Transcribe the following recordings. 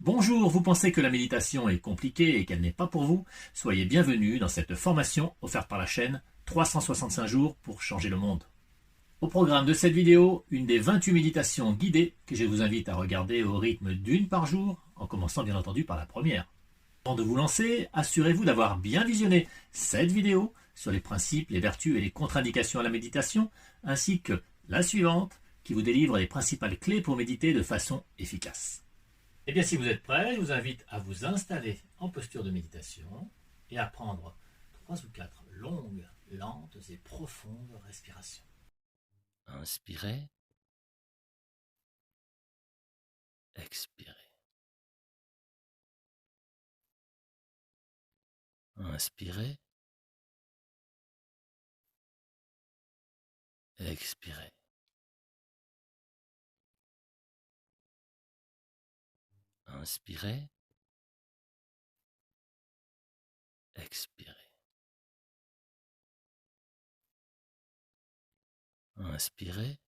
Bonjour, vous pensez que la méditation est compliquée et qu'elle n'est pas pour vous? Soyez bienvenue dans cette formation offerte par la chaîne 365 jours pour changer le monde. Au programme de cette vidéo, une des 28 méditations guidées que je vous invite à regarder au rythme d'une par jour, en commençant bien entendu par la première. Avant de vous lancer, assurez-vous d'avoir bien visionné cette vidéo sur les principes, les vertus et les contre-indications à la méditation, ainsi que la suivante qui vous délivre les principales clés pour méditer de façon efficace. Eh bien, si vous êtes prêts, je vous invite à vous installer en posture de méditation et à prendre 3 ou 4 longues, lentes et profondes respirations. Inspirez, expirez. Inspirez, expirez. Inspirez, expirez. Inspirez,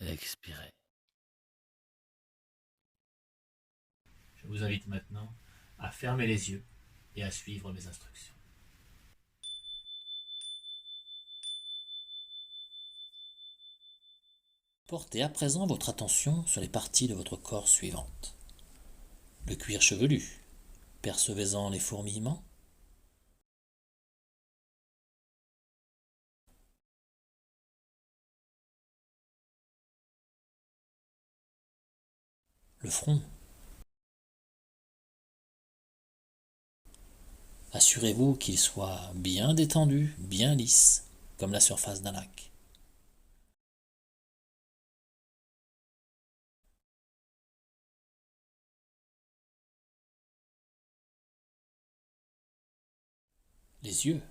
expirez. Je vous invite maintenant à fermer les yeux et à suivre mes instructions. Portez à présent votre attention sur les parties de votre corps suivantes. Le cuir chevelu, percevez-en les fourmillements. Le front. Assurez-vous qu'il soit bien détendu, bien lisse, comme la surface d'un lac. Les yeux.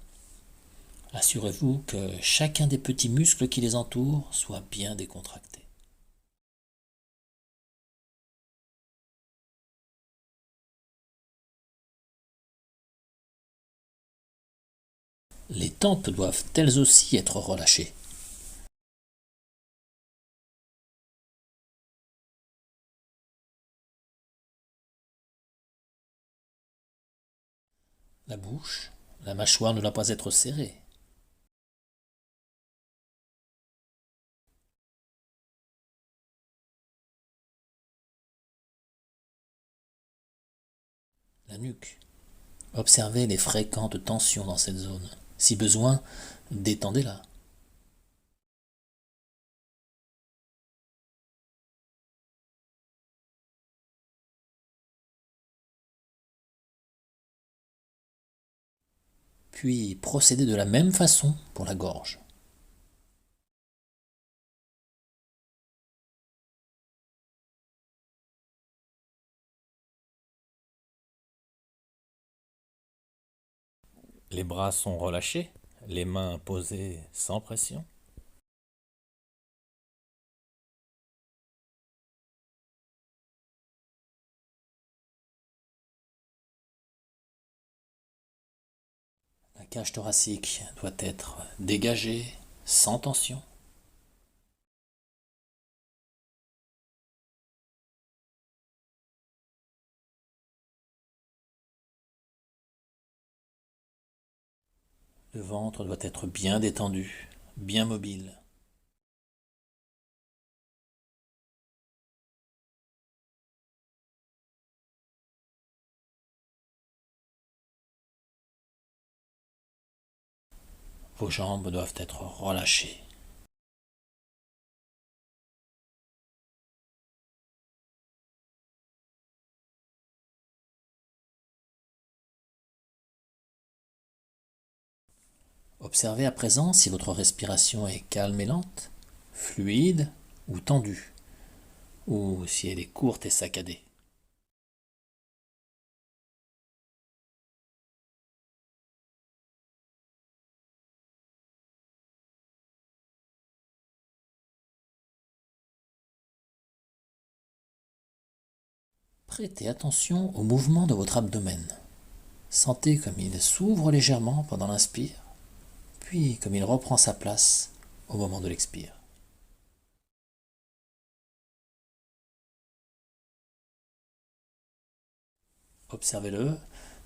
Assurez-vous que chacun des petits muscles qui les entourent soit bien décontracté. Les tempes doivent elles aussi être relâchées. La bouche, la mâchoire ne doit pas être serrée. La nuque. Observez les fréquentes tensions dans cette zone. Si besoin, détendez-la. Puis procédez de la même façon pour la gorge. Les bras sont relâchés, les mains posées sans pression. La cage thoracique doit être dégagée, sans tension. Le ventre doit être bien détendu, bien mobile. Vos jambes doivent être relâchées. Observez à présent si votre respiration est calme et lente, fluide ou tendue, ou si elle est courte et saccadée. Prêtez attention au mouvement de votre abdomen. Sentez comme il s'ouvre légèrement pendant l'inspire, puis comme il reprend sa place au moment de l'expire. Observez-le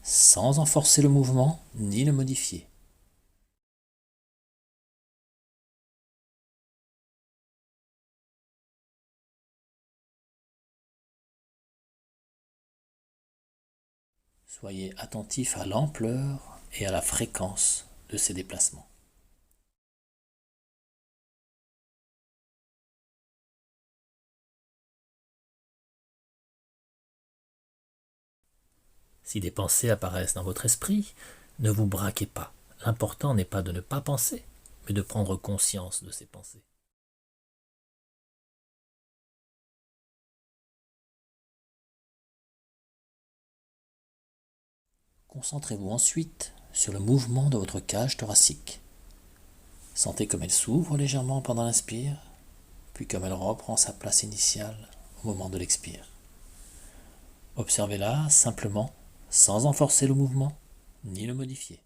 sans en forcer le mouvement ni le modifier. Soyez attentif à l'ampleur et à la fréquence de ces déplacements. Si des pensées apparaissent dans votre esprit, ne vous braquez pas. L'important n'est pas de ne pas penser, mais de prendre conscience de ces pensées. Concentrez-vous ensuite sur le mouvement de votre cage thoracique. Sentez comme elle s'ouvre légèrement pendant l'inspire, puis comme elle reprend sa place initiale au moment de l'expire. Observez-la simplement, sans en forcer le mouvement, ni le modifier.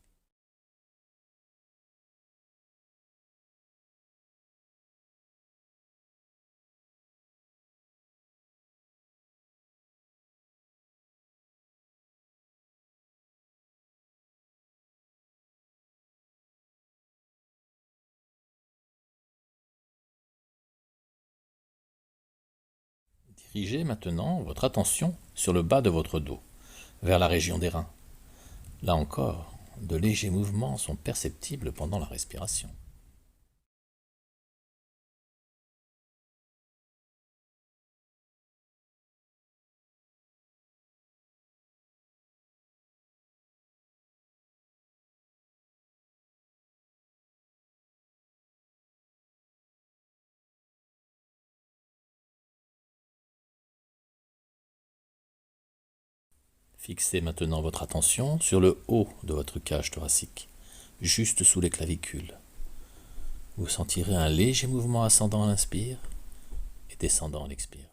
Dirigez maintenant votre attention sur le bas de votre dos, vers la région des reins. Là encore, de légers mouvements sont perceptibles pendant la respiration. Fixez maintenant votre attention sur le haut de votre cage thoracique, juste sous les clavicules. Vous sentirez un léger mouvement ascendant à l'inspire et descendant à l'expire.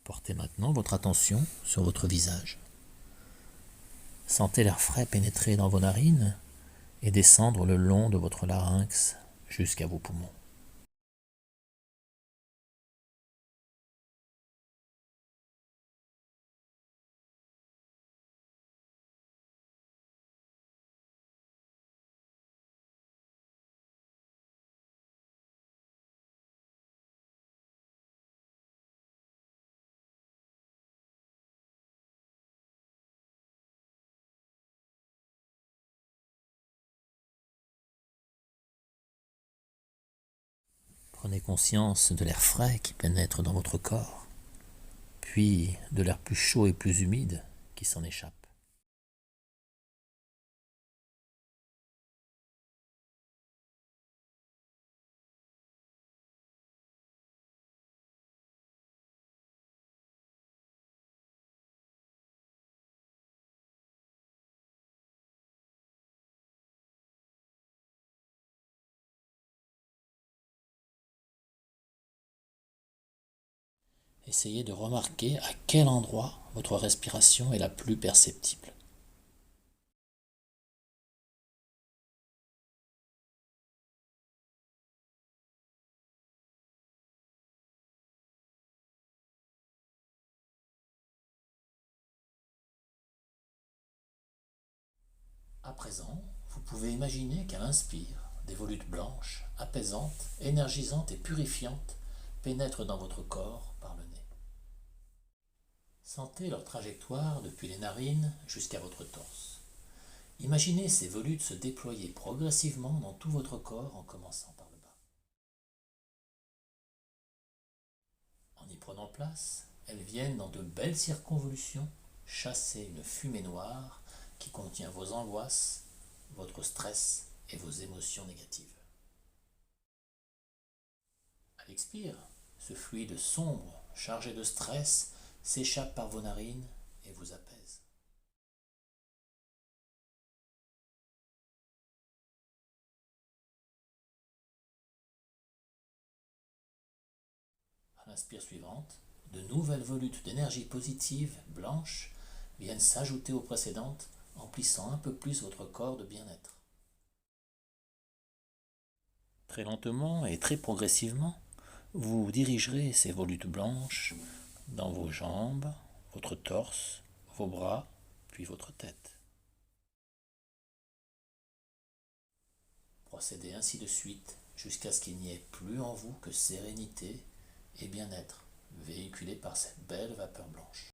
Portez maintenant votre attention sur votre visage. Sentez l'air frais pénétrer dans vos narines et descendre le long de votre larynx jusqu'à vos poumons. Prenez conscience de l'air frais qui pénètre dans votre corps, puis de l'air plus chaud et plus humide qui s'en échappe. Essayez de remarquer à quel endroit votre respiration est la plus perceptible. À présent, vous pouvez imaginer qu'à l'inspire, des volutes blanches, apaisantes, énergisantes et purifiantes pénètrent dans votre corps par le nez. Sentez leur trajectoire depuis les narines jusqu'à votre torse. Imaginez ces volutes se déployer progressivement dans tout votre corps en commençant par le bas. En y prenant place, elles viennent dans de belles circonvolutions chasser une fumée noire qui contient vos angoisses, votre stress et vos émotions négatives. À l'expire, ce fluide sombre, chargé de stress, s'échappe par vos narines et vous apaise. l'inspire suivante, de nouvelles volutes d'énergie positive, blanche, viennent s'ajouter aux précédentes, emplissant un peu plus votre corps de bien-être. Très lentement et très progressivement, vous dirigerez ces volutes blanches dans vos jambes, votre torse, vos bras, puis votre tête. Procédez ainsi de suite jusqu'à ce qu'il n'y ait plus en vous que sérénité et bien-être, véhiculés par cette belle vapeur blanche.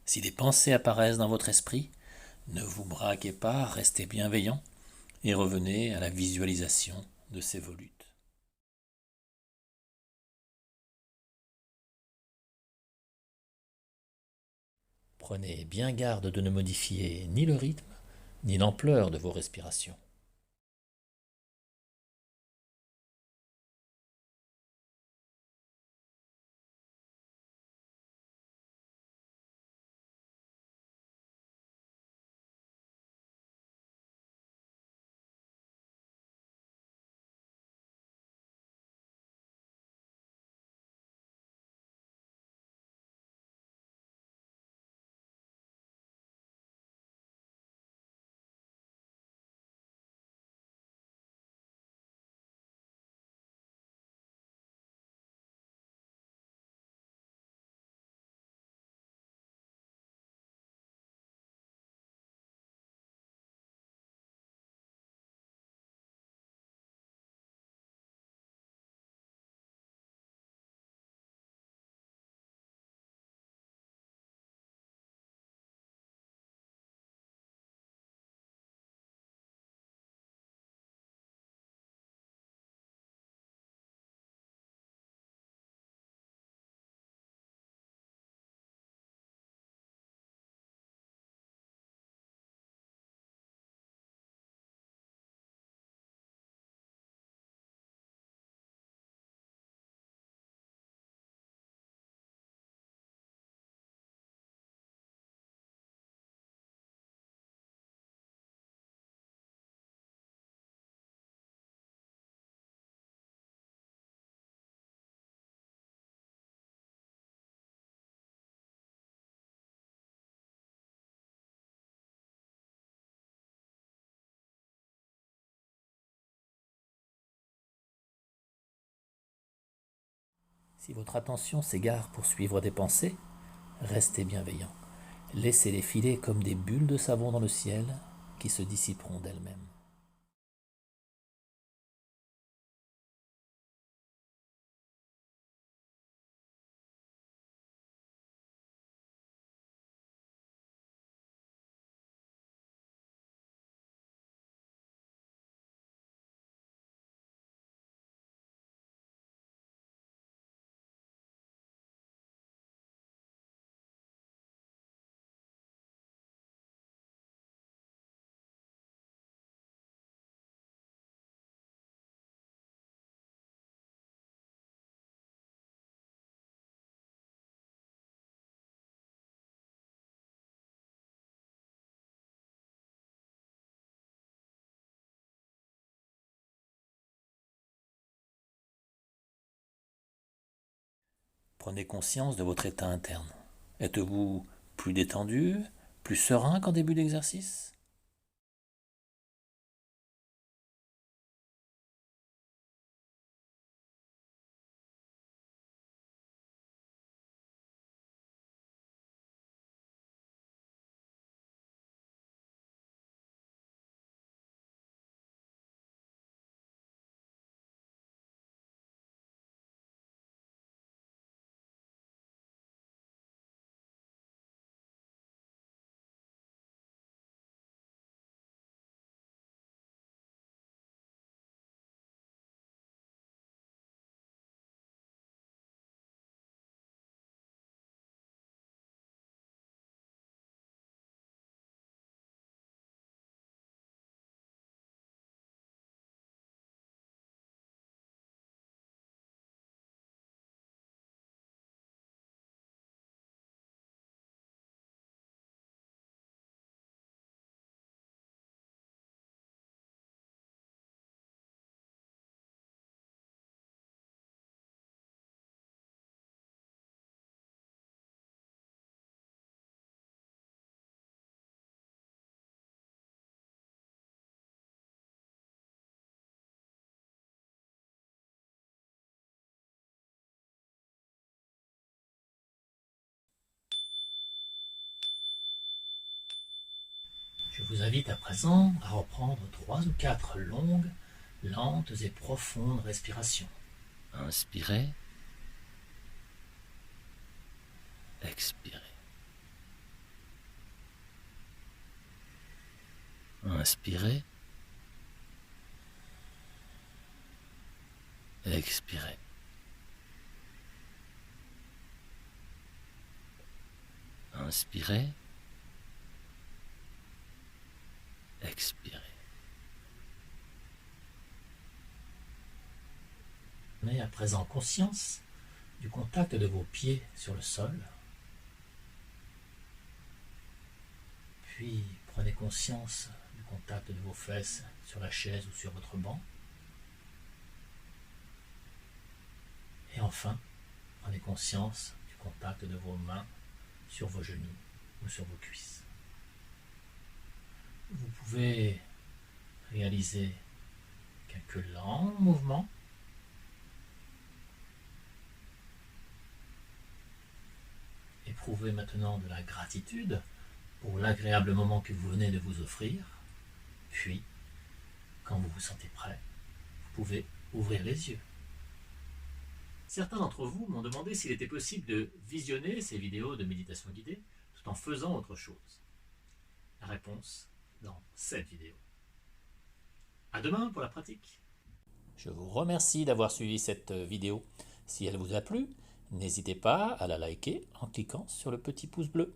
Si des pensées apparaissent dans votre esprit, ne vous braquez pas, restez bienveillant et revenez à la visualisation de ces volutes. Prenez bien garde de ne modifier ni le rythme, ni l'ampleur de vos respirations. Si votre attention s'égare pour suivre des pensées, restez bienveillant. Laissez-les filer comme des bulles de savon dans le ciel qui se dissiperont d'elles-mêmes. Prenez conscience de votre état interne. Êtes-vous plus détendu, plus serein qu'en début d'exercice? Je vous invite à présent à reprendre 3 ou 4 longues, lentes et profondes respirations. Inspirez. Expirez. Inspirez. Expirez. Inspirez. Expirez. Prenez à présent conscience du contact de vos pieds sur le sol. Puis prenez conscience du contact de vos fesses sur la chaise ou sur votre banc. Et enfin, prenez conscience du contact de vos mains sur vos genoux ou sur vos cuisses. Vous pouvez réaliser quelques lents mouvements. Éprouvez maintenant de la gratitude pour l'agréable moment que vous venez de vous offrir. Puis, quand vous vous sentez prêt, vous pouvez ouvrir les yeux. Certains d'entre vous m'ont demandé s'il était possible de visionner ces vidéos de méditation guidée tout en faisant autre chose. La réponse dans cette vidéo. À demain pour la pratique. Je vous remercie d'avoir suivi cette vidéo. Si elle vous a plu, n'hésitez pas à la liker en cliquant sur le petit pouce bleu.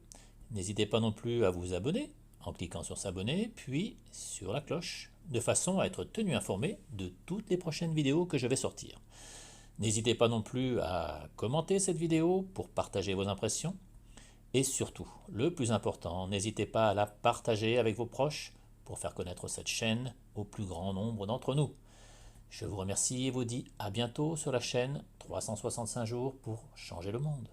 N'hésitez pas non plus à vous abonner en cliquant sur s'abonner, puis sur la cloche, de façon à être tenu informé de toutes les prochaines vidéos que je vais sortir. N'hésitez pas non plus à commenter cette vidéo pour partager vos impressions. Et surtout, le plus important, n'hésitez pas à la partager avec vos proches pour faire connaître cette chaîne au plus grand nombre d'entre nous. Je vous remercie et vous dis à bientôt sur la chaîne 365 jours pour changer le monde.